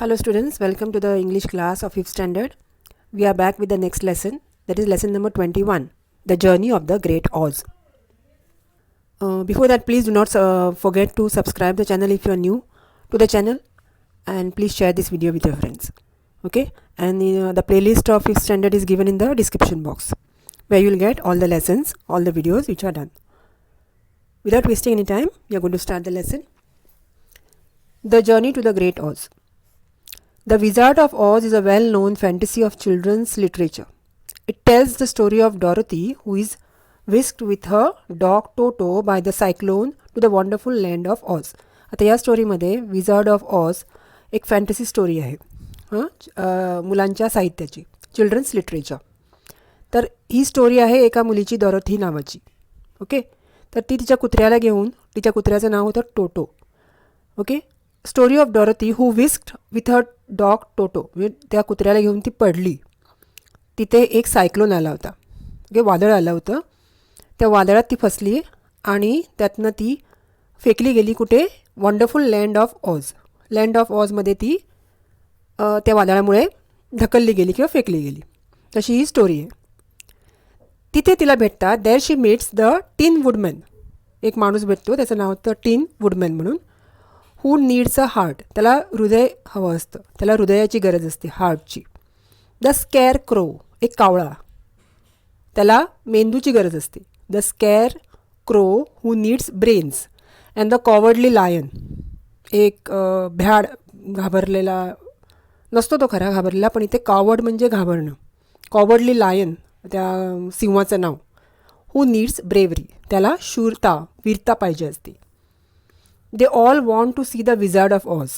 Hello students, welcome to the English class of 5th standard. We are back with the next lesson, that is lesson number 21, The Journey of the Great Oz. Before that, please do not forget to subscribe the channel if you are new to the channel, and please share this video with your friends. Okay, and the playlist of 5th standard is given in the description box, where you will get all the lessons, all the videos which are done. Without wasting any time, we are going to start the lesson. The Journey to the Great Oz. The Wizard of Oz is a well-known fantasy of children's literature. It tells the story of Dorothy, who is whisked with her dog Toto by the cyclone to the wonderful land of Oz. आता या स्टोरीमध्ये wizard of ऑज एक fantasy story आहे मुलांच्या साहित्याची, children's literature. तर ही story आहे एका मुलीची, डॉरोथी नावाची. ओके, तर ती तिच्या कुत्र्याला घेऊन, तिच्या कुत्र्याचं नाव होतं Toto. Okay, story of Dorothy who whisked with her dog Toto. म्हणजे त्या कुत्र्याला घेऊन ती पडली. तिथे एक सायक्लोन आला होता, ओके, वादळ आलं होतं. त्या वादळात ती फसली आणि त्यातनं ती फेकली गेली कुठे? Wonderful land of Oz. Land of ऑजमध्ये ती त्या वादळामुळे ढकलली गेली किंवा फेकली गेली. तशी ही स्टोरी आहे. तिथे तिला भेटतात, there she meets the tin woodman. एक माणूस भेटतो, त्याचं नाव होतं टिन वुडमॅन म्हणून. Who needs a heart. त्याला हृदय हवं असतं, त्याला हृदयाची गरज असते, हार्टची. The स्कॅर crow. एक कावळा, त्याला मेंदूची गरज असते. The scarecrow who needs brains. And the cowardly lion. एक भ्याड, घाबरलेला नसतो तो खरा घाबरलेला, पण इथे कॉवर्ड म्हणजे घाबरणं. कॉवर्डली लायन त्या सिंहाचं नाव. हू नीड्स ब्रेवरी. त्याला शूरता, वीरता पाहिजे असते. They all want to see the wizard of Oz.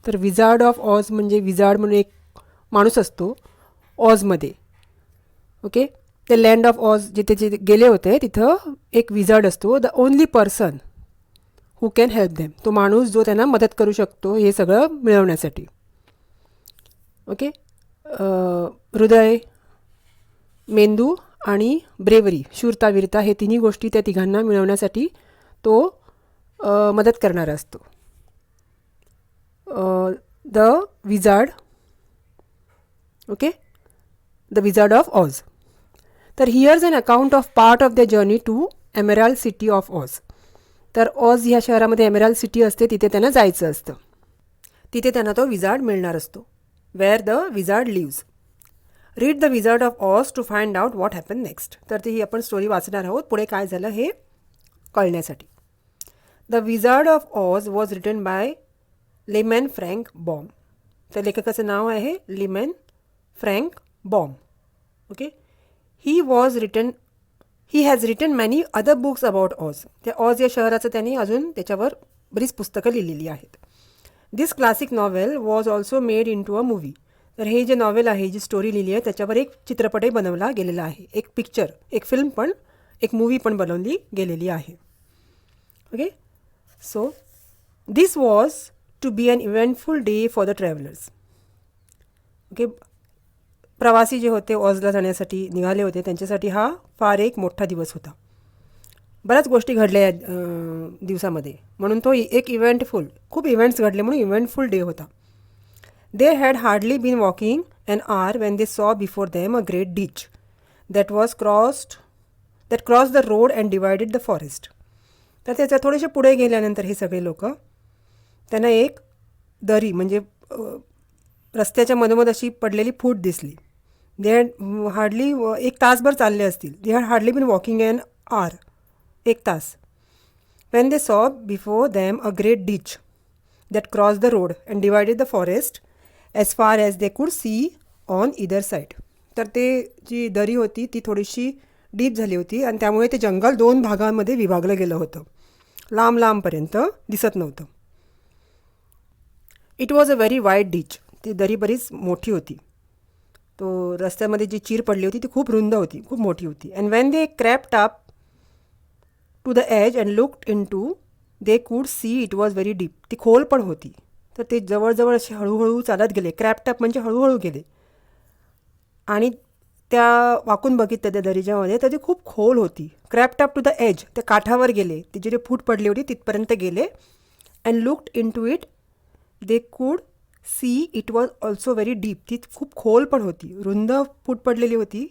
तर विझार्ड ऑफ ऑज म्हणजे विझार्ड म्हणून एक माणूस असतो ऑजमध्ये. ओके, ते लँड ऑफ ऑज जिथे जे गेले होते तिथं एक विझार्ड असतो, the only person who can help them. तो माणूस जो त्यांना मदत करू शकतो हे सगळं मिळवण्यासाठी. ओके, हृदय, मेंदू आणि ब्रेवरी, शूरता, वीरता, हे तिन्ही गोष्टी त्या तिघांना मिळवण्यासाठी तो मदत करणारा असतो. The wizard. Okay, the wizard of Oz. तर here's an account of part of the journey to Emerald City of Oz. तर ऑज ह्या शहरामध्ये एमेराल्ड सिटी असते, तिथे त्यांना जायचं असतं. तिथे त्यांना तो विझार्ड मिळणार असतो, where the wizard lives. Read the wizard of Oz to find out what happen next. तर ती आपण स्टोरी वाचणार आहोत, पुढे काय झालं हे कळण्यासाठी. The wizard of Oz was written by Lyman Frank Baum. त्या लेखकाचं नाव आहे Lyman Frank Baum. Okay, he has written many other books about Oz. त्या ऑज या शहराचं त्यांनी अजून त्याच्यावर बरीच पुस्तकं लिहिलेली आहेत. This classic novel was also made into a movie. तर हे जे नॉवेल आहे, जी स्टोरी लिहिली आहे, त्याच्यावर एक चित्रपटही बनवला गेलेला आहे, एक पिक्चर, एक फिल्म पण, एक मूवी पण बनवली गेलेली आहे. Okay, so this was to be an eventful day for the travellers. Okay, प्रवासी जे होते ऑजला जाण्यासाठी निघाले होते त्यांच्यासाठी हा फार एक मोठा दिवस होता. बऱ्याच गोष्टी घडल्या या दिवसामध्ये, म्हणून तो एक इव्हेंटफुल, खूप इव्हेंट्स घडले म्हणून इव्हेंटफुल डे होता. They had hardly been walking an hour when they saw before them a great ditch that cross the road and divided the forest. तर त्याच्या थोडेसे पुढे गेल्यानंतर हे सगळे लोक, त्यांना एक दरी म्हणजे रस्त्याच्या मधोमध अशी पडलेली फूट दिसली. दे हॅड हार्डली, एक तासभर चालले असतील. They had hardly been walking an hour, एक तास. When they saw before them a great ditch that cross the road and divided the forest as far as they could see on either side. तर ते जी दरी होती ती थोडीशी deep झाली होती आणि त्यामुळे ते जंगल 2 भागांमध्ये विभागलं गेलं होतं, लांब लांबपर्यंत दिसत नव्हतं. It was a very wide ditch. ती दरी बरीच मोठी होती. तो रस्त्यामध्ये जी चीर पडली होती ती खूप रुंद होती, खूप मोठी होती. And when they crept up to the edge and looked into they could see it was very deep. ती खोल पण होती. तर ते जवळजवळ असे हळूहळू चालत गेले. क्रॅप्ट अप म्हणजे हळूहळू गेले आणि त्या वाकून बघितलं त्या दरीच्यामध्ये, तर ती खूप खोल होती. क्रॅप्ट अप टू द एज, त्या काठावर गेले, ती जी फूट पडली होती तिथपर्यंत गेले. And looked into it they could see it was also very deep. ती खूप खोल पण होती, रुंद फूट पडलेली होती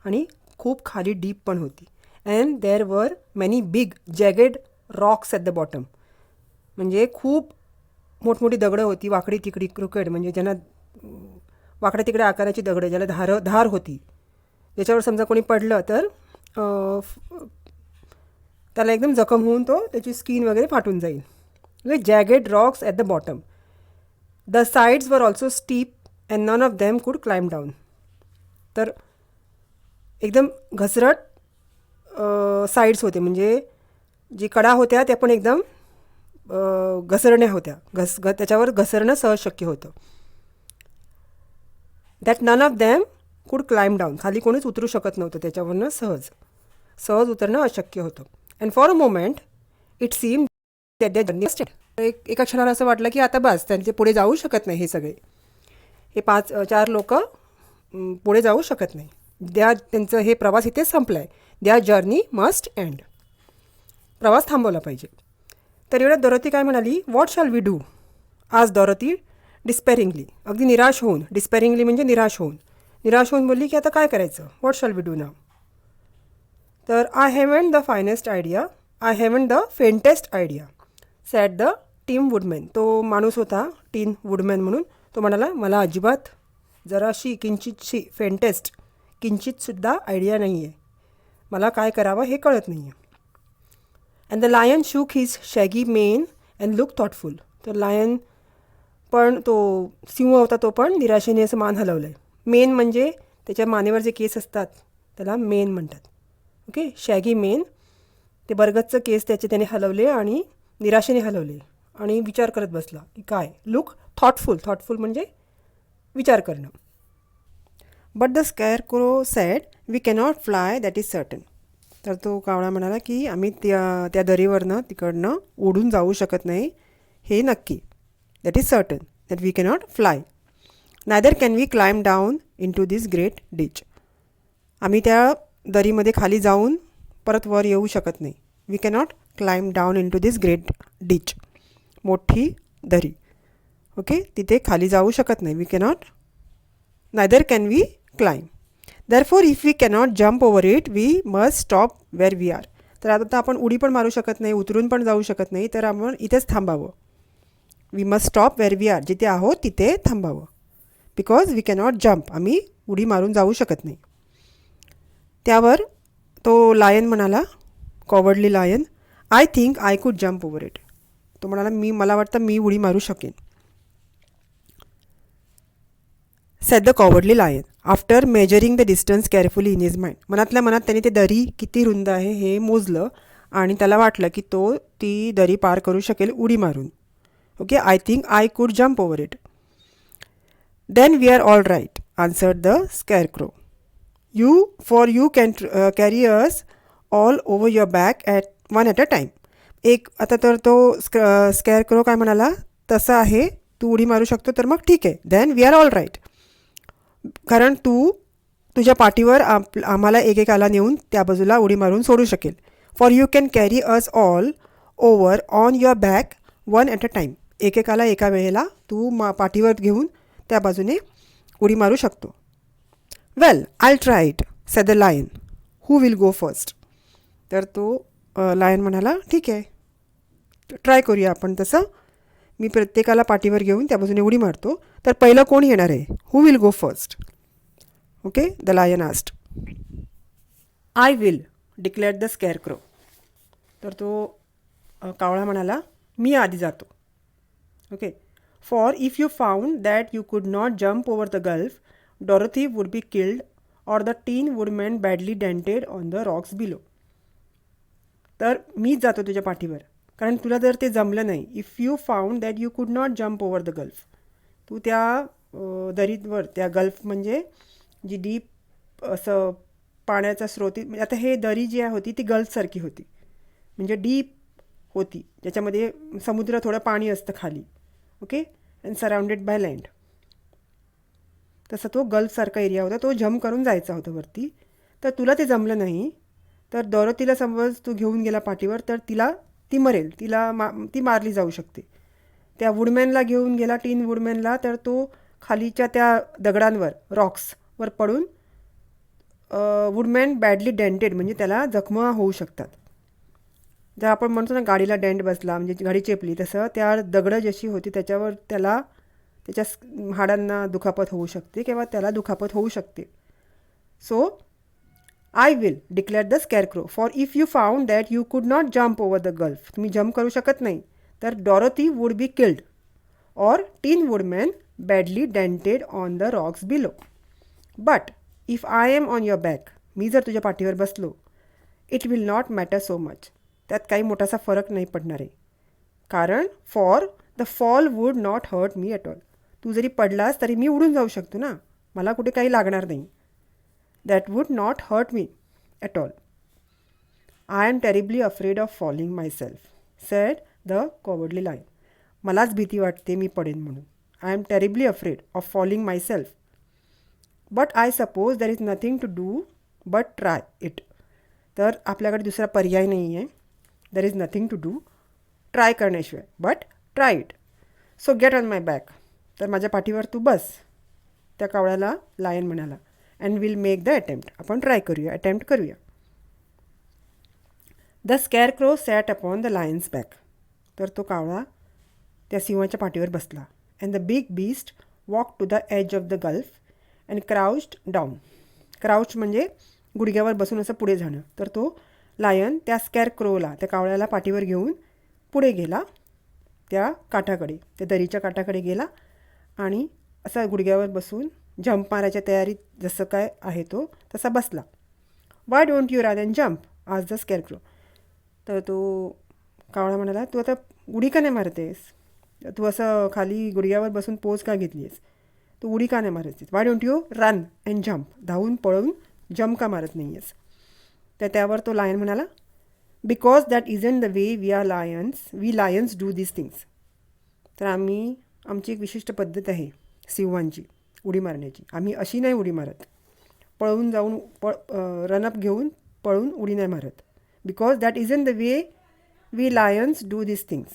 आणि खूप खाली डीप पण होती. And there were many big jagged rocks at the bottom. म्हणजे खूप मोठमोठी दगडं होती, वाकडी तिकडी क्रुकेड, म्हणजे ज्यांना वाकड्या तिकडे आकाराची दगडं, ज्याला धार होती, ज्याच्यावर समजा कोणी पडलं तर त्याला एकदम जखम होऊन त्याची स्किन वगैरे फाटून जाईल. म्हणजे jagged rocks at the bottom. The sides were also steep and none of them could climb down. तर एकदम घसरट साईड्स होते, म्हणजे जी कडा होत्या त्या पण एकदम घसरण्या होत्या. त्याच्यावर घसरणं सहज शक्य होतं. दॅट नन ऑफ दॅम कुड क्लाइंब डाऊन. खाली कोणीच उतरू शकत नव्हतं त्याच्यावरनं. सहज उतरणं अशक्य होतं. And for a moment it seem that that journey stayed. एका क्षणाला असं वाटलं की आता बस, त्यांचे पुढे जाऊ शकत नाही. हे सगळे हे 4 लोक पुढे जाऊ शकत नाही. त्यांचं हे प्रवास इथेच संपला आहे. द्या जर्नी मस्ट एंड. प्रवास थांबवला पाहिजे. तर एवढ्यात डॉरोथी काय म्हणाली, व्हॉट शॅल वी डू, आज डॉरोथी डिस्पेरिंगली, अगदी निराश होऊन. डिस्पेरिंगली म्हणजे निराश होऊन बोलली की आता काय करायचं, what shall we do now. तर I haven't the finest idea, I haven't the faintest idea said the tin woodman. तो माणूस होता टीन वुडमॅन म्हणून. तो म्हणाला, मला अजिबात जराशी किंचितशी फेंटेस्ट किंचितसुद्धा आयडिया नाही आहे, मला काय करावं हे कळत नाही आहे. And the lion shook his shaggy mane and look thoughtful. तर लायन पण, तो सिंह होता, तो पण निराशेने असं मान हलवलं आहे. मेन म्हणजे त्याच्या मानेवर जे केस असतात त्याला मेन म्हणतात. ओके, शॅगी मेन, ते बरगतचं केस त्याने हलवले आणि निराशेने हलवले आणि विचार करत बसला की काय. लुक थॉटफुल म्हणजे विचार करणं. But the scarecrow said, we cannot fly, that is certain. तर तो कावळा म्हणाला की आम्ही त्या दरीवरनं तिकडनं उडून जाऊ शकत नाही, हे नक्की. That is certain that we cannot fly. Neither can we climb down into this great ditch. आम्ही त्या दरीमध्ये खाली जाऊन परत वर येऊ शकत नाही. We cannot climb down into this great ditch, मोठी दरी. ओके, तिथे खाली जाऊ शकत नाही. We cannot, neither can we climb. Therefore if we cannot jump over it, we must stop where we are. तर आता आपण उडी पण मारू शकत नाही, उतरून पण जाऊ शकत नाही, तर आपण इथेच थांबावं. We must stop where we are, जिथे आहोत तिथे थांबावं. बिकॉज वी कॅनॉट जम्प, आम्ही उडी मारून जाऊ शकत नाही. त्यावर तो लायन म्हणाला, cowardly lion, I think I could jump over it. तो म्हणाला, मला वाटतं मी उडी मारू शकेन. Said the cowardly lion after measuring the distance carefully in his mind. मनातल्या मनात त्याने ते दरी किती रुंद आहे हे मोजलं आणि त्याला वाटलं की तो ती दरी पार करू शकेल उडी मारून. Okay, I think I could jump over it. Then we are all right, answered the scarecrow. You can carry us all over your back one at a time. आता तर तो स्कॅरक्रो काय म्हणाला, तसं आहे, तू उडी मारू शकतो, तर मग ठीक आहे. Then we are all right, कारण तू तुझ्या पाठीवर आम्हाला एकेकाला नेऊन त्या बाजूला उडी मारून सोडू शकेल. For you can carry us all over on your back one at a time. एकेकाला एका वेळेला तू पाठीवर घेऊन त्या बाजूने उडी मारू शकतो. Well, I try it, said the lion. Who will go first. तर तो लायन म्हणाला, ठीक आहे, ट्राय करूया आपण तसं. मी प्रत्येकाला पाठीवर घेऊन त्या बाजूने उडी मारतो, तर पहिलं कोण येणार आहे, who will go first. Okay, the lion asked. I will, declared the scarecrow. तर तो कावळा म्हणाला, मी आधी जातो. Okay, for if you found that you could not jump over the gulf, Dorothy would be killed or the tin woodman badly dented on the rocks below. तर मीच जातो तुझ्या पाठीवर, कारण तुला जर ते जमलं नाही. If you found that you could not jump over the gulf, तू त्या दरीवर, त्या गल्फ म्हणजे जी डीप असं पाण्याचा स्रोत, म्हणजे आता हे दरी जी होती ती गल्फसारखी होती, म्हणजे डीप होती, ज्याच्यामध्ये समुद्र, थोडं पाणी असतं खाली. Okay, and surrounded by land. तसा तो गल्फसारखा एरिया होता, तो जम्प करून जायचा होता वरती. तर तुला ते जमलं नाही, तर डॉरोथीला समज तू घेऊन गेला पाठीवर, तर ती मरेल, ती मारली जाऊ शकते. त्या वुडमॅनला घेऊन गेला, टीन वुडमॅनला, तर तो खालीच्या त्या दगडांवर रॉक्सवर पडून वुडमॅन बॅडली डेंटेड, म्हणजे त्याला जखमा होऊ शकतात. जर आपण म्हणतो ना गाडीला डेंट बसला म्हणजे गाडी चेपली, तसं त्या दगडं जशी होती त्याच्यावर त्याला त्याच्या हाडांना दुखापत होऊ शकते किंवा त्याला दुखापत होऊ शकते. So I will declare the scarecrow, for if you found that you could not jump over the gulf, तुम्ही जम्प करू शकत नाही, तर Dorothy would be killed or teen woodman badly dented on the rocks below. But if I am on your back, मी जर तुझ्या पाठीवर बसलो, it will not matter so much. त्यात काही मोठासा फरक नाही पडणार आहे. कारण for the fall would not hurt me at all. तू जरी पडलास तरी मी उडून जाऊ शकतो ना, मला कुठे काही लागणार नाही. That would not hurt me at all. I am terribly afraid of falling myself, said the cowardly lion. मलाच भीती वाटते मी पडेन म्हणून. I am terribly afraid of falling myself, but I suppose there is nothing to do but try it. तर आपल्याकडे दुसरा पर्याय नाही आहे. There is nothing to do, try करण्याशिवाय, but try it. So get on my back, तर माझ्या पाठीवर तू बस, त्या कावळ्याला लायन म्हणाला. And will make the attempt, आपण ट्राय करूया, अटेम्प्ट करूया. The scarecrow sat upon the lion's back, तर तो कावळा त्या सिंहाच्या पाठीवर बसला. And the big beast walk to the edge of the gulf and crouched down. Crouch म्हणजे गुडघ्यावर बसून असं पुढे जाणं. तर तो लायन त्या स्कॅरक्रोला, त्या कावळ्याला पाठीवर घेऊन पुढे गेला, त्या काठाकडे, त्या दरीच्या काठाकडे गेला आणि असा गुडघ्यावर बसून जंप मारायच्या तयारीत जसं काय आहे तो तसा बसला. Y don't you rather jump आज द स्कॅरक्रो. तर तो कावळा म्हणाला, तू आता उडी का नाही मारतेस, तू असं खाली गुडघ्यावर बसून पोज का घेतली आहेस, तू उडी का नाही मारतेस. Why don't you run and jump, धावून पळून जम्प का मारत नाही आहेस. तर त्यावर तो लायन म्हणाला, because that isn't the way we lions do this things. तर आमची एक विशिष्ट पद्धत आहे सिंहांची उडी मारण्याची. आम्ही अशी नाही उडी मारत, पळून जाऊन रनअप घेऊन पळून उडी नाही मारत. Because that isn't the way we lions do this things,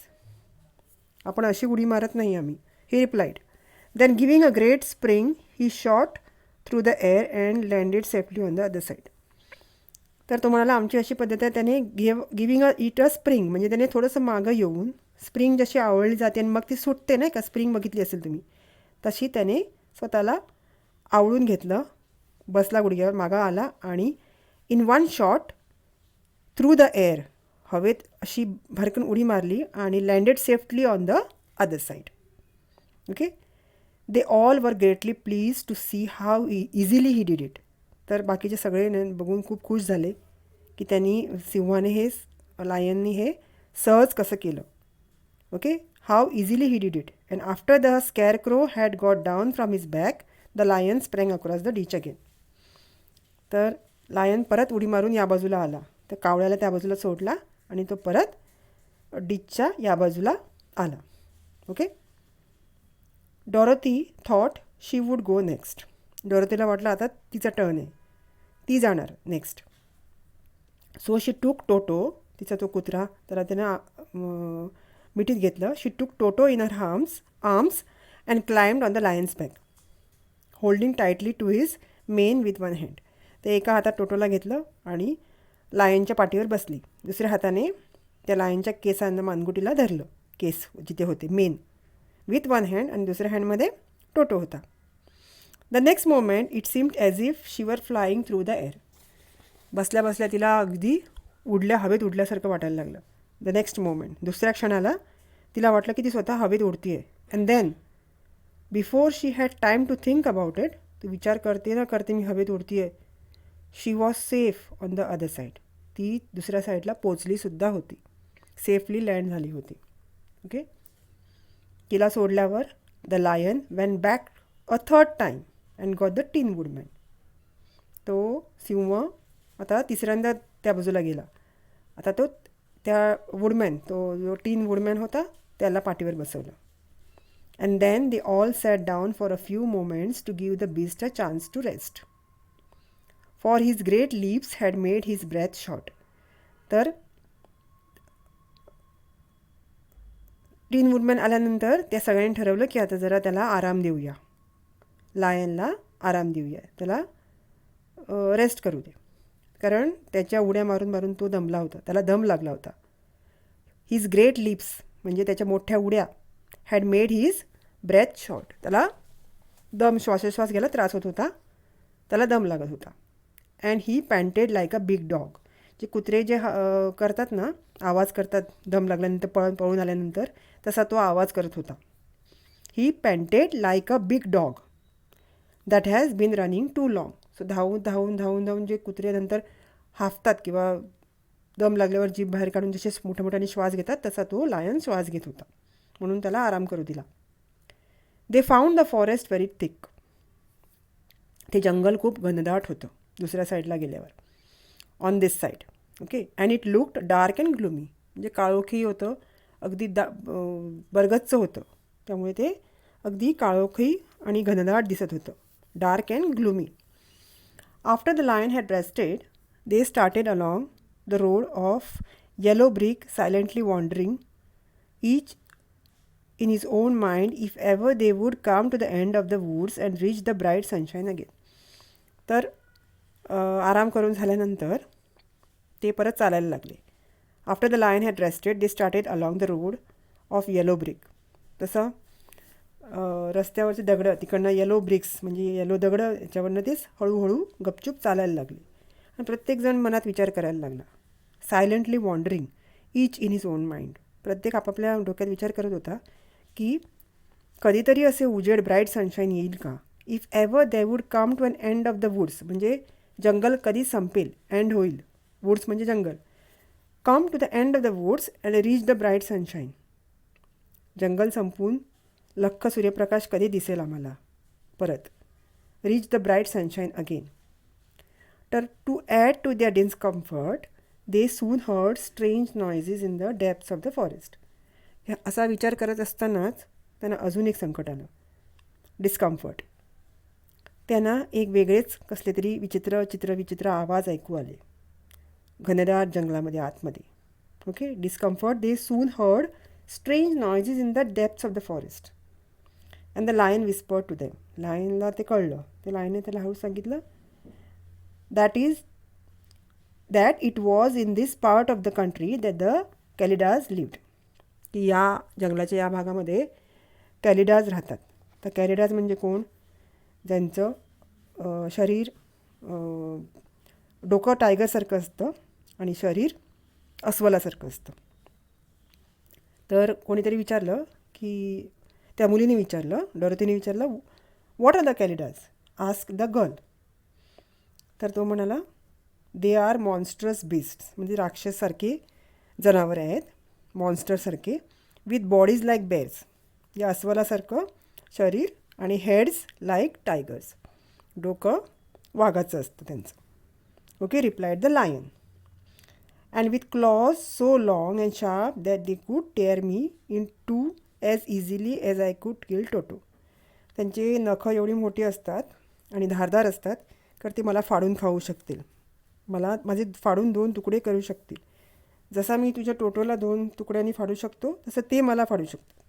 आपण अशी उडी मारत नाही आम्ही. He replied. Then giving a great spring he shot through the air and landed safely on the other side. तर तो म्हणाला, आमची अशी पद्धत आहे, त्याने गिविंग अ स्प्रिंग, म्हणजे त्याने थोडंसं मागं येऊन, स्प्रिंग जशी आवळली जाते आणि मग ती सुटते नाही का, स्प्रिंग बघितली असेल तुम्ही, तशी त्याने स्वतःला आवळून घेतलं, बसला गुडघ्यावर, मागं आला आणि in one shot through the air, हवेत अशी भरकन उडी मारली आणि landed safely on the other side. Okay. They all were greatly pleased to see how easily he did it. तर बाकीचे सगळे बघून खूप खुश झाले की त्यांनी सिंहाने लायननी हे सहज कसं केलं. Okay. How easily he did it. And after the scarecrow had got down from his back the lion sprang across the ditch again. तर लायन परत उडी मारून या बाजूला आला, तर कावळ्याला त्या बाजूला सोडला आणि तो परत डिचच्या या बाजूला आला. ओके. डॉरोथी थॉट शी वूड गो नेक्स्ट. डॉरोथीला वाटलं आता तिचा टर्न आहे, ती जाणार नेक्स्ट. सो शी टूक टोटो, तिचा तो कुत्रा, तर त्यानं मिठीत घेतलं. She took Toto in her arms and climbed on the lion's back holding tightly to his mane with one hand. ते एका हातात टोटोला घेतलं आणि लायनच्या पाठीवर बसली. दुसऱ्या हाताने त्या लायनच्या केसांना, मानगुटीला धरलं, केस जिथे होते मेन, विथ वन हँड, आणि दुसऱ्या हँडमध्ये टोटो होता. The next moment it seemed as if शी वर फ्लाईंग थ्रू द एअर. बसल्या बसल्या तिला अगदी हवेत उडल्यासारखं वाटायला लागलं. द नेक्स्ट मोमेंट, दुसऱ्या क्षणाला तिला वाटलं की ती स्वतः हवेत उडती आहे. And then before she had time to think about it, तू विचार करते मी हवेत उडती आहे, she was safe on the other side. ती दुसऱ्या साईडला पोचलीसुद्धा होती, सेफली लँड झाली होती. ओके. तिला सोडल्यावर the lion went back a third time and got the tin woodman. तो सिंह आता तिसऱ्यांदा त्या बाजूला गेला. आता तो त्या वुडमॅन, तो जो टीन वुडमॅन होता त्याला पाठीवर बसवलं. And then they all sat down for a few moments to give the beast a chance to rest, for his great leaps had made his breath short. तर टीन वुडमॅन आल्यानंतर त्या सगळ्यांनी ठरवलं की आता जरा त्याला आराम देऊया, लायनला आराम देऊया, त्याला रेस्ट करू दे, कारण त्याच्या उड्या मारून मारून तो दमला होता, त्याला दम लागला होता. हिज ग्रेट लिप्स म्हणजे त्याच्या मोठ्या उड्या had made his breath short, त्याला श्वासोश्वास घ्यायला त्रास होत होता, त्याला दम लागत होता. And he panted like a big dog, जे कुत्रे जे करतात ना, आवाज करतात दम लागल्यानंतर, पळून आल्यानंतर, तसा तो आवाज करत होता. He panted like a big dog that has been running too long. So धावून धावून धावून धावून जे कुत्रे नंतर हाफतात किंवा दम लागल्यावर जीभ बाहेर काढून जसे मोठ्या मोठ्याने श्वास घेतात, तसा तो लायन श्वास घेत होता, म्हणून त्याला आराम करू दिला. They found the forest very thick. ते जंगल खूप घनदाट होतं दुसऱ्या साईडला गेल्यावर, on this side. Okay. And it looked dark and gloomy, म्हणजे काळोखी होतं, अगदी बरगच्च होतं, त्यामुळे ते अगदी काळोखी आणि घनदाट दिसत होतं, dark and gloomy. After the lion had rested they started along the road of yellow brick, silently wandering each in his own mind if ever they would come to the end of the woods and reach the bright sunshine again. तर आराम करून झाल्यानंतर ते परत चालायला लागले. After the lion had rested they started along the road of yellow brick. तसं रस्त्यावरचे दगडं तिकडनं येलो ब्रिक्स म्हणजे येलो दगडं याच्यावरनं तेच हळूहळू गपचूप चालायला लागले. आणि प्रत्येकजण मनात विचार करायला लागला. Silently wandering each in his own mind. प्रत्येक आपापल्या डोक्यात विचार करत होता की कधीतरी असे उजेड ब्राईट सनशाईन येईल का. If ever they would come to an end of the woods, म्हणजे जंगल कधी संपेल, एंड होईल, वुड्स म्हणजे जंगल. Come to the end of the woods and reach the bright sunshine. जंगल संपून लख्ख सूर्यप्रकाश कधी दिसेल आम्हाला परत. Reach the bright sunshine again. तर to add to their discomfort they soon heard strange noises in the depths of the forest. असा विचार करत असतानाच त्यांना अजून एक संकट आलं, डिस्कम्फर्ट. त्यांना एक वेगळेच कसले तरी विचित्र आवाज ऐकू आले घनदाट जंगलामध्ये आतमध्ये. Okay. Discomfort they soon heard strange noises in the depths of the forest and the lion whispered to them. लायनला ते कळलं. ते लायनने त्याला हळू सांगितलं that it was in this part of the country that the Kalidahs lived. की या जंगलाच्या या भागामध्ये कॅलिडाज राहतात. तर कॅलिडाज म्हणजे कोण? ज्यांचं शरीर डोकं टायगरसारखं असतं आणि शरीर अस्वलासारखं असतं. तर कोणीतरी विचारलं की त्या मुलीने विचारलं, डॉरोथीने विचारलं, what are the Kalidahs? Ask the girl. तर तो म्हणाला दे आर मॉन्स्ट्रस बीस्ट्स, म्हणजे राक्षससारखे जनावर आहेत, मॉन्स्टरसारखे, विथ बॉडीज लाईक बेअर्स, या अस्वलासारखं शरीर, आणि हेड्स लाईक टायगर्स, डोकं वाघाचं असतं त्यांचं. Okay. Replied the lion. And with claws so long and sharp that they could tear me in two as easily as I could kill टोटो. त्यांचे नखं एवढी मोठी असतात आणि धारदार असतात तर ते मला फाडून खाऊ शकतील, माझे फाडून 2 तुकडे करू शकतील. जसा मी तुझ्या टोटोला 2 तुकड्यांनी फाडू शकतो तसं ते मला फाडू शकतात.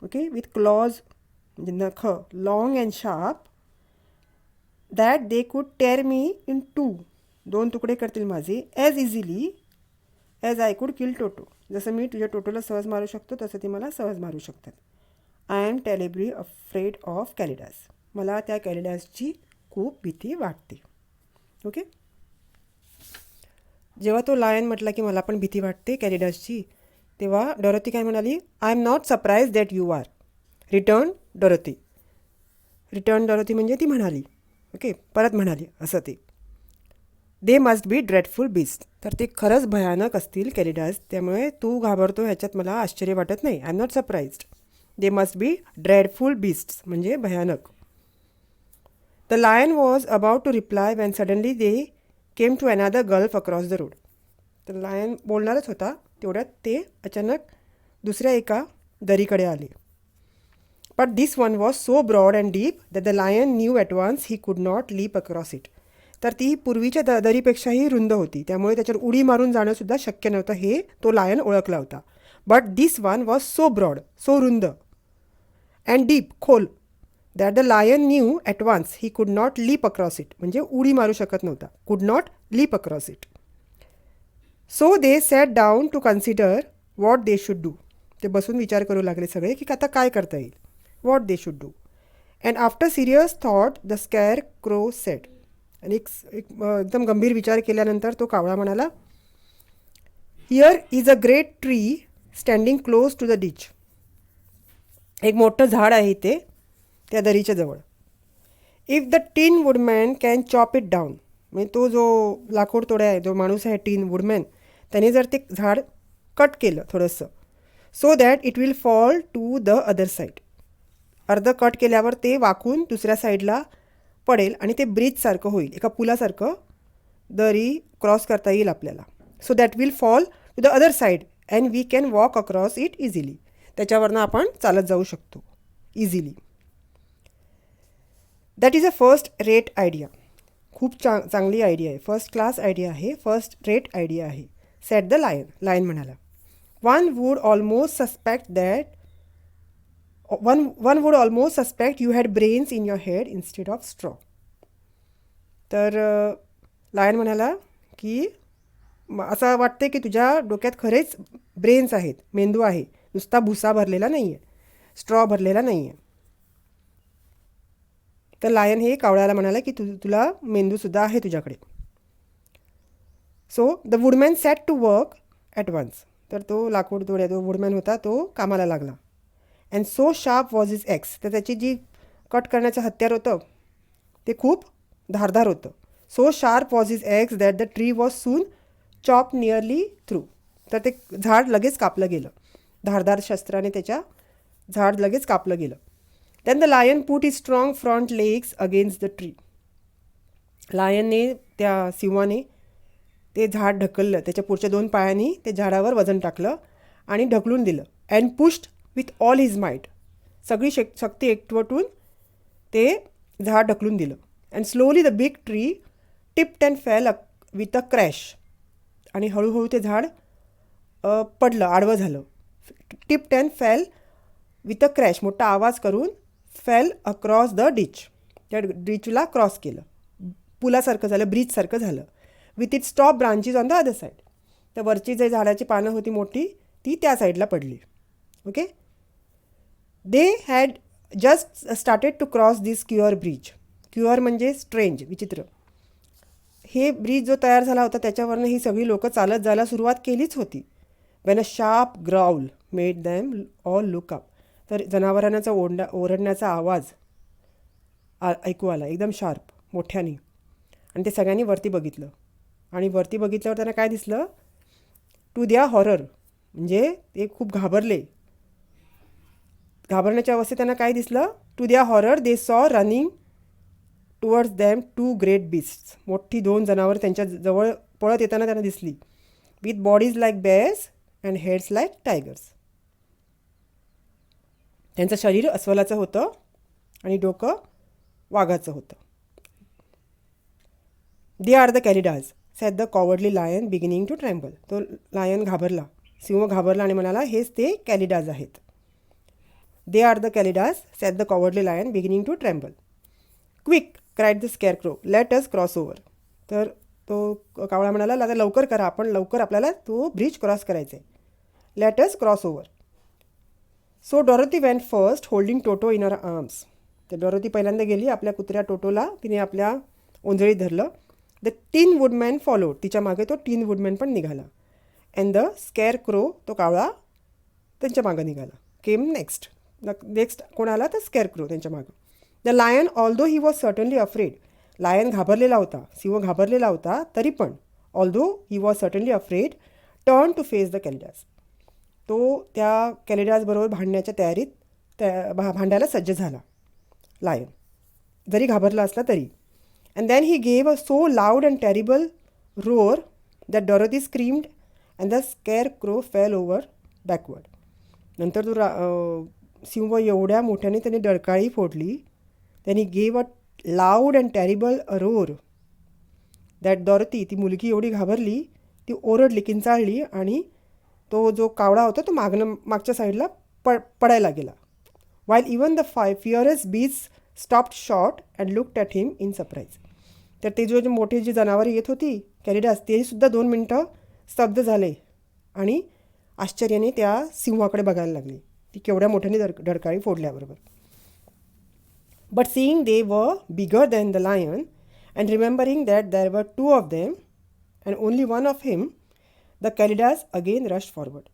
ओके. विथ क्लॉज म्हणजे नख, long and sharp, that they could tear me in 2 तुकडे करतील माझे, as easily as I could kill टोटो. जसं मी तुझ्या टोटोला सहज मारू शकतो तसं ते मला सहज मारू शकतात. I am terribly afraid of Kalidahs. मला त्या कॅलिडाजची खूप भीती वाटते. ओके. जेव्हा तो लायन म्हटला की मला पण भीती वाटते कॅलिडाजची, तेव्हा डॉरोथी काय म्हणाली? I am not surprise that you are. Return Dorothy. Return Dorothy म्हणजे ती म्हणाली. ओके. परत म्हणाली असं ते. They must be dreadful beast. तर ते खरंच भयानक असतील कॅलिडाज, त्यामुळे तू घाबरतो ह्याच्यात मला आश्चर्य वाटत नाही. I am not surprised. They must be dreadful beasts म्हणजे भयानक. The lion was about to reply when suddenly they came to another gulf across the road. तर लायन बोलणारच होता तेवढ्यात ते अचानक दुसऱ्या एका दरीकडे आले. But this one was so broad and deep that the lion knew at once he could not leap across it. तर ती पूर्वीच्या दरीपेक्षाही रुंद होती, त्यामुळे त्याच्यावर उडी मारून जाणंसुद्धा शक्य नव्हतं हे तो लायन ओळखला होता. But this one was so broad, so रुंद, अँड डीप, खोल, that the lion knew at once he could not leap across it, म्हणजे उडी मारू शकत नव्हता, could not leap across it. So they sat down to consider what they should do. ते बसून विचार करू लागले सगळे की आता काय करता येईल, what they should do. And after serious thought the scarecrow said. आणि एकदम गंभीर विचार केल्यानंतर तो कावळा म्हणाला, here is a great tree standing close to the ditch. एक मोठं झाड आहे ते त्या दरीच्या जवळ. If the tin woodman can chop it down, म्हणजे तो जो लाकूड तोड्या आहे, जो माणूस आहे टिन वुडमॅन, त्याने जर ते झाड कट केलं थोडंसं, so that it will fall to the other side. अर्ध कट केल्यावर ते वाकून दुसऱ्या साईडला पडेल आणि ते ब्रिजसारखं होईल, एका पुलासारखं दरी क्रॉस करता येईल आपल्याला. So that will fall to the other side and we can walk across it easily. त्याच्यावरनं आपण चालत जाऊ शकतो easily. That is a first rate idea. खूप चांगली आयडिया आहे, फर्स्ट क्लास आयडिया आहे, फर्स्ट रेट आयडिया आहे, सेट द लायन. लायन म्हणाला, one would almost suspect you had brains in your head instead of straw. तर lion म्हणाला की असं वाटते की तुझ्या डोक्यात खरेच ब्रेन्स आहेत, मेंदू आहे, नुसता भुसा भरलेला नाही आहे, स्ट्रॉ भरलेला नाही आहे. तर लायन हे कावळ्याला म्हणाला की तुला मेंदूसुद्धा आहे तुझ्याकडे. So the woodman sat to work at once. तर तो लाकूड तोड्या जो वुडमॅन होता तो कामाला लागला. And so sharp was is x. तर त्याची जी कट करण्याचं हत्यार होतं ते खूप धारदार होतं. So sharp was is x that the tree was soon chop nearly through. तर ते झाड लगेच कापलं गेलं, धारदार शस्त्राने त्याच्या झाड लगेच कापलं गेलं. Then the lion put his strong front legs against the tree. लायनने, त्या सिंहाने ते झाड ढकललं, त्याच्या पुढच्या 2 पायांनी ते झाडावर वजन टाकलं आणि ढकलून दिलं. And pushed with all his might. सगळी शक्ती एकवटून ते झाड ढकलून दिलं. And slowly the big tree tipped and fail with a crash. आणि हळूहळू ते झाड पडलं, आडवं झालं. Tipped and fail with a crash, मोठा आवाज करून फेल अक्रॉस द डिच. त्या डिचला क्रॉस केलं, पुलासारखं झालं, ब्रिजसारखं झालं. With it stop branches on the other side. तर वरची जे झाडाची पानं होती मोठी ती त्या साईडला पडली. Okay. They had just started to cross this queer bridge. Queer म्हणजे स्ट्रेंज, विचित्र. हे ब्रिज जो तयार झाला होता त्याच्यावरनं ही सगळी लोकं चालत जायला सुरुवात केलीच होती. When a sharp growl made them all look up. तर जनावरांचा ओरडण्याचा आवाज ऐकू आला, एकदम शार्प, मोठ्याने. आणि ते सगळ्यांनी वरती बघितलं. आणि वरती बघितल्यावर त्यांना काय दिसलं, टू द्या हॉरर, म्हणजे ते खूप घाबरले. घाबरण्याच्या अवस्थेत त्यांना काय दिसलं, टू द्या horror they saw running towards them 2 great beasts. मोठी 2 जनावर त्यांच्या जवळ पळत येताना त्यांना दिसली. With bodies like bears and heads like tigers. त्यांचं शरीर अस्वलाचं होतं आणि डोकं वाघाचं होतं. They are the Kalidahs said the cowardly lion beginning to tremble. तो लायन घाबरला, सिंह घाबरला आणि म्हणाला, हेच ते कॅलिडाज आहेत. They are the Kalidahs said the cowardly lion beginning to tremble. Quick cried the scarecrow let us cross over. तर तो कावळा म्हणाला, आता लवकर करा, आपण लवकर, आपल्याला तो ब्रिज क्रॉस करायचा आहे. Let us cross over. So Dorothy went first holding Toto in her arms. तर डॉरोथी पहिल्यांदा गेली, आपल्या कुत्र्या टोटोला तिने आपल्या ओंजळीत धरलं. The tin woodman followed. तिच्या मागे तो टिन वुडमॅन पण निघाला. अँड द स्कॅर क्रो, तो कावळा त्यांच्या मागं निघाला. Came next. कोण आला, तर स्कॅर क्रो त्यांच्या मागं. The lion although he was certainly afraid. Lion घाबरलेला होता, सिंह घाबरलेला होता, तरी पण although he was certainly afraid turn to face the Kalidahs. तो त्या कॅलिडाजबरोबर भांडण्याच्या तयारीत भांडायला सज्ज झाला लायन, जरी घाबरला असला तरी. And then he gave a so loud and terrible roar that Dorothy screamed and the scarecrow fell over backward. नंतर तो सिंह एवढ्या मोठ्याने त्याने डरकाळी फोडली, त्यांनी gave a loud and terrible roar that Dorothy, ती मुलगी एवढी घाबरली, ती ओरडली, किंचाळली आणि तो जो कावळा होता तो मागच्या साईडला पडायला गेला. While even the fierce beast stopped short and looked at him in surprise. तर ते जे मोठी जी जनावरं येत होती कॅलिडास, तेसुद्धा 2 मिनटं स्तब्ध झाले आणि आश्चर्याने त्या सिंहाकडे बघायला लागली, ती केवढ्या मोठ्याने डरकाळी फोडल्याबरोबर. But seeing they were bigger than the lion and remembering that there were 2 of them and only 1 of him, the Kalidahs again rush forward.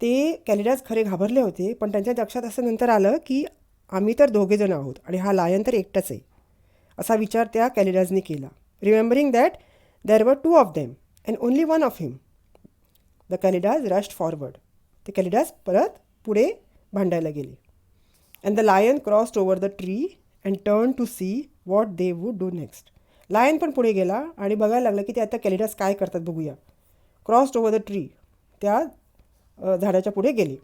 ते कॅलिडास खरे घाबरले होते, पण त्यांच्या लक्षात असं नंतर आलं की आम्ही तर 2 जण आहोत आणि हा लायन तर एकटाच आहे, असा विचार त्या कॅलिडासने केला. Remembering that there were 2 of them and only 1 of him, the Kalidahs rushed forward. ते कॅलिडास परत पुढे भांडायला गेले. And the lion crossed over the tree and turn to see what they would do next. Lion पण पुढे गेला आणि बघायला लागला की ते आता कॅलिडास काय करतात बघूया. क्रॉस्ड ओव्हर द ट्री, त्या झाडाच्या पुढे गेले.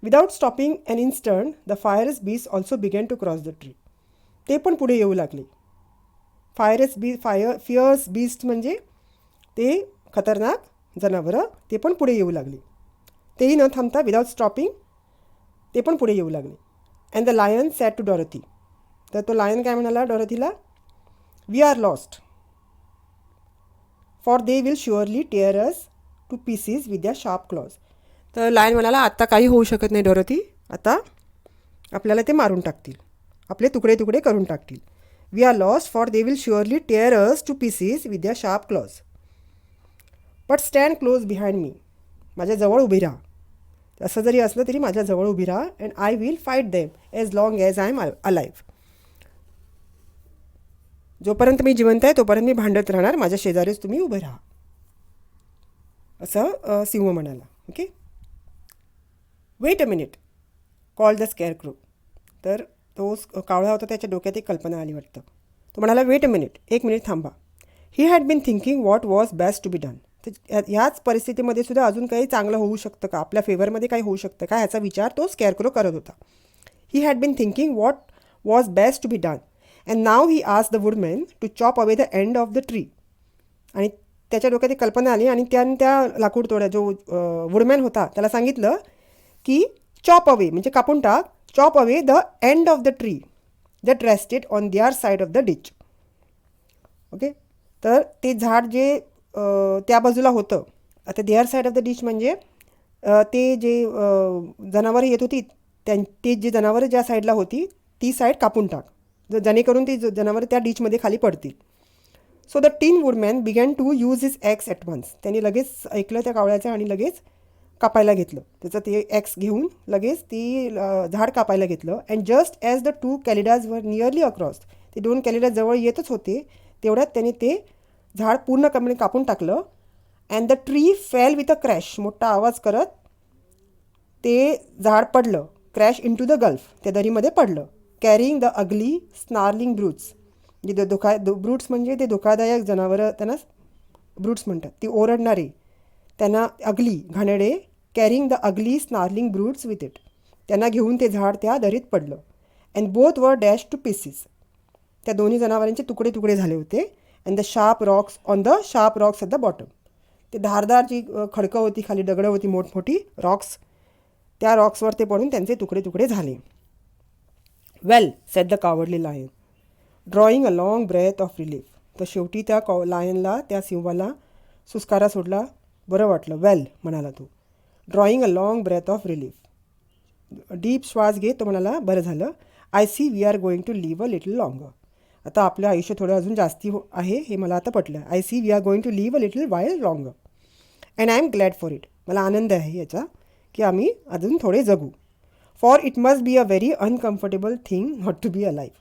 Without stopping an instant the fierce beast also began to cross the tree. ते पण पुढे येऊ लागले. फिअर्स बीस्ट म्हणजे ते खतरनाक जनावरं, ते पण पुढे येऊ लागले. तेही न थांबता विदाउट स्टॉपिंग ते पण पुढे येऊ लागले. And the lion said to Dorothy. तर तो लायन काय म्हणाला डॉरथीला, we are lost for they will surely tear us to pieces with the sharp claws. तर लायन म्हणाला, आत्ता काही होऊ शकत नाही डॉरथी, आता आपल्याला ते मारून टाकतील, आपले तुकडे तुकडे करून टाकतील. We are lost for they will surely tear us to pieces with the sharp claws. But stand close behind me. माझ्याजवळ उभी राहा. असं जरी असलं तरी माझ्याजवळ उभी राहा. And I will fight them as long as I am alive. जोपर्यंत मी जिवंत आहे तोपर्यंत मी भांडत राहणार, माझ्या शेजारीच तुम्ही उभे राहा, असं सिंह म्हणाला. Okay. Wait a minute call the scarecrow. तर तो कावळा होता, त्याच्या डोक्यात एक कल्पना आली वाटतं. तो म्हणाला, वेट अ मिनिट, 1 मिनिट थांबा. He had been thinking what was best to be done. तर ह्याच परिस्थितीमध्ये सुद्धा अजून काही चांगलं होऊ शकतं का, आपल्या फेवरमध्ये काही होऊ शकतं का, ह्याचा विचार तो स्केअरक्रो करत होता. He had been thinking what was best to be done and now he asked the woodman to chop away the end of the tree. आणि त्याच्या डोक्यात एक कल्पना आली आणि त्याने त्या लाकूड तोड्या जो वुडमॅन होता त्याला सांगितलं की चॉप अवे म्हणजे कापून टाक, chop away the end of the tree that rested on their side of the ditch. Okay. तर ते झाड जे त्या बाजूला होतं, आता their side of the ditch म्हणजे ते जे जनावरं येत होती ते जे जनावरं ज्या साईडला होती ती साईड कापून टाक, जेणेकरून ती जनावरं त्या डिचमध्ये खाली पडतील. So the tin woodman began to use his axe at once. त्यांनी लगेच ऐकलं त्या कावळ्याचं आणि लगेच कापायला घेतलं. त्याचं ते ॲक्स घेऊन लगेच ती झाड कापायला घेतलं. अँड जस्ट ॲज द 2 कॅलिडाज वर नियरली अक्रॉस, ते 2 कॅलिडाज जवळ येतच होते, तेवढ्यात त्याने ते झाड पूर्णपणे कापून टाकलं. And the tree fell with a crash. मोठा आवाज करत ते झाड पडलं, crash into the gulf, त्या दरीमध्ये पडलं. Carrying the ugly snarling brutes. जे ब्रूट्स म्हणजे ते धोकादायक जनावरं, त्यांना ब्रूट्स म्हणतात, ती ओरडणारे, त्यांना अगली घाणेरडे. Carrying the ugly snarling brutes with it. त्यांना घेऊन ते झाड त्या दरीत पडलं. And both were dash to pieces. त्या दोन्ही जनावरांचे तुकडे तुकडे झाले होते. And the sharp rocks on the sharp rocks at the bottom. ते धारदार जी खडकं होती, खाली दगडं होती मोठमोठी रॉक्स, त्या रॉक्सवर ते पडून त्यांचे तुकडे तुकडे झाले. Well said the cowardly lion drawing a long breath of relief. तर शेवटी त्या लायनला, त्या सिंहाला सुस्कारा सोडला, बरं वाटलं. वेल म्हणाला तो. Drawing a long breath of relief. Deep श्वास घेत तो म्हणाला, बरं झालं. I see we are going to live a little longer. आता आपलं आयुष्य थोडं अजून जास्ती आहे हे मला आता पटलं. I see we are going to live a little while longer and I am glad for it. मला आनंद आहे याचा की आम्ही अजून थोडे जगू. For it must be a very uncomfortable thing not to be alive.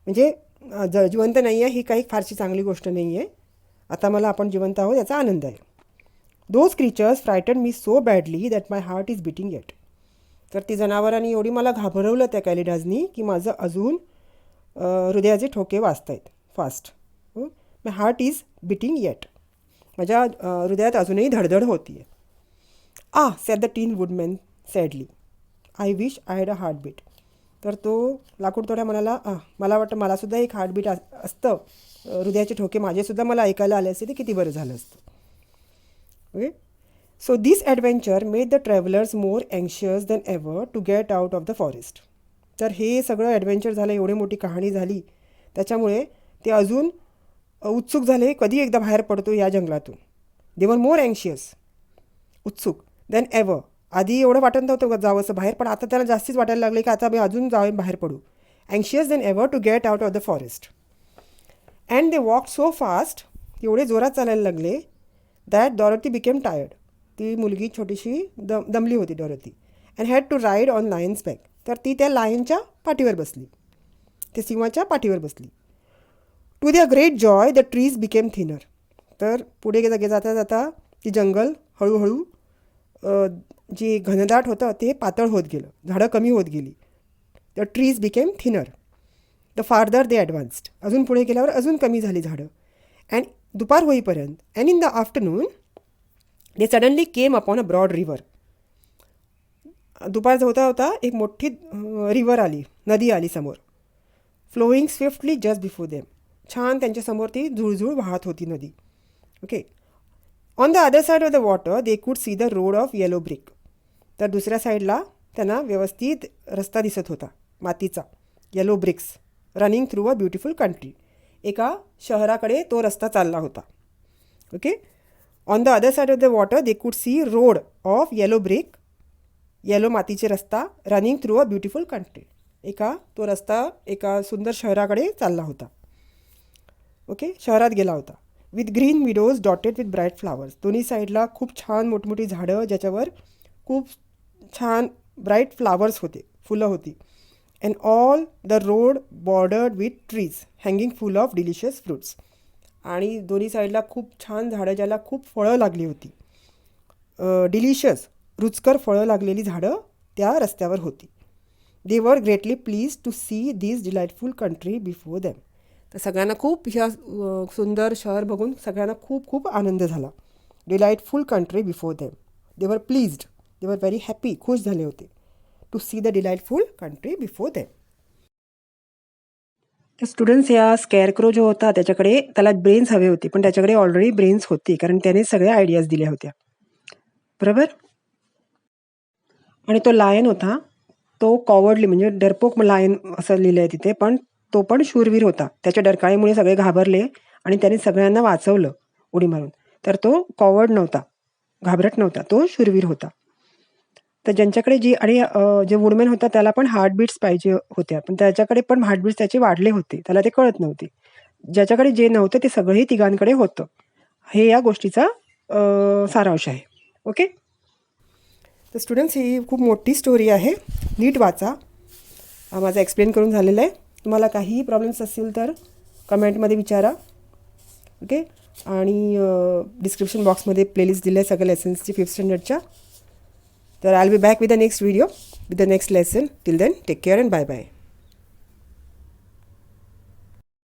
म्हणजे जिवंत नाही आहे ही काही फारशी चांगली गोष्ट नाही आहे. आता मला आपण जिवंत आहोत याचा आनंद आहे. Those creatures frightened me so badly that my heart is beating eight. तर ती जनावरांनी एवढी मला घाबरवलं त्या कॅलिडाजनी की माझं अजून हृदयाचे ठोके वाजत आहेत fast. My heart is beating yet. माझ्या हृदयात अजूनही धडधड होती आहे. Said the tin woodman sadly. I wish I had a heartbeat. तर तो लाकूड तोड्या म्हणाला, मला वाटतं मलासुद्धा एक हार्टबीट असतं, हृदयाचे ठोके माझेसुद्धा मला ऐकायला आले असते, ते किती बरं झालं असतं. Okay. So this adventure made the travellers more अँशियस than ever to get out of the forest. तर हे सगळं ॲडव्हेंचर झालं, एवढी मोठी कहाणी झाली, त्याच्यामुळे ते अजून उत्सुक झाले कधी एकदा बाहेर पडतो या जंगलातून. दे वर मोर अँशियस, उत्सुक, दॅन एव्हर. आधी एवढं वाटत नव्हतं जावंसं बाहेर, पण आता त्याला जास्तीच वाटायला लागले की आता मी अजून जाऊन बाहेर पडू. अँशियस than ever to get out of the forest. And they walk so fast, एवढे जोरात चालायला लागले, दॅट डॉरोथी बिकेम टायर्ड. ती मुलगी छोटीशी दमली होती Dorothy. And had to ride on lion's back. तर ती त्या लायनच्या पाठीवर बसली, त्या सिंहाच्या पाठीवर बसली. To their great joy the trees became thinner. तर पुढे जाता जाता ती जंगल हळूहळू जी घनदाट होतं ते पातळ होत गेलं, झाडं कमी होत गेली. The trees became thinner the farther they advanced. अजून पुढे गेल्यावर अजून कमी झाली झाडं. अँड दुपार होईपर्यंत, and in the afternoon they suddenly came upon a broad river. दुपार होता होता एक मोठी रिव्हर आली, नदी आली समोर. Flowing swiftly just before them. छान त्यांच्यासमोर ती झुळझुळ वाहत होती नदी. Okay. On the other side of the water they could see the road of yellow brick. तर दुसऱ्या साईडला त्यांना व्यवस्थित रस्ता दिसत होता, मातीचा, yellow bricks, running through a beautiful country. एका शहराकडे तो रस्ता चालला होता. Okay. On the other side of the water they could see road of yellow brick, yellow मातीचे रस्ता, running through a beautiful country. तो रस्ता एका सुंदर शहराकडे चालला होता. ओके, शहरात गेला होता. With green widows dotted with bright flowers. दोन्ही साईडला खूप छान मोठमोठी झाडं, ज्याच्यावर खूप छान ब्राईट फ्लावर्स होते, फुलं होती. And all the road bordered with trees hanging full of delicious fruits. आणि दोन्ही साईडला खूप छान झाडं, ज्याला खूप फळं लागली होती, डिलिशियस, रुचकर फळं लागलेली झाडं त्या रस्त्यावर होती. They were greatly pleased to see this delightful country before them. तर सगळ्यांना खूप ह्या सुंदर शहर बघून सगळ्यांना खूप खूप आनंद झाला. Delightful country before them. They were pleased, they were very happy, खुश झाले होते, to see the delightful country before them. तर स्टुडंट्स, या स्केअरक्रो जो होता त्याला ब्रेन्स हवे होते, पण त्याच्याकडे ऑलरेडी ब्रेन्स होती, कारण त्याने सगळ्या आयडियाज दिल्या होत्या. बरोबर. आणि तो लायन होता, तो कॉवर्डली म्हणजे डरपोक लायन असं लिहिलं आहे तिथे, पण तो पण शूरवीर होता. त्याच्या डरकाळीमुळे सगळे घाबरले आणि त्याने सगळ्यांना वाचवलं उडी मारून. तर तो कॉवर्ड नव्हता, घाबरट नव्हता, तो शूरवीर होता. तर ज्यांच्याकडे जे वुडमॅन होता त्याला पण हार्टबीट्स पाहिजे होत्या, पण त्याच्याकडे पण हार्टबीट्स त्याचे वाढले होते, त्याला ते कळत नव्हते. ज्याच्याकडे जे नव्हतं ते सगळंही तिघांकडे होतं. हे या गोष्टीचा सारांश आहे. ओके. तर स्टुडंट्स, ही खूप मोठी स्टोरी आहे, नीट वाचा. माझा एक्सप्लेन करून झालेला आहे. तुम्हाला काहीही प्रॉब्लेम्स असतील तर कमेंटमध्ये विचारा. ओके. आणि डिस्क्रिप्शन बॉक्समध्ये प्लेलिस्ट दिल्या आहे सगळ्या लेसन्सची 5th स्टँडर्डच्या. तर I will be back with the next video, with the next lesson. Till then, take care and bye bye.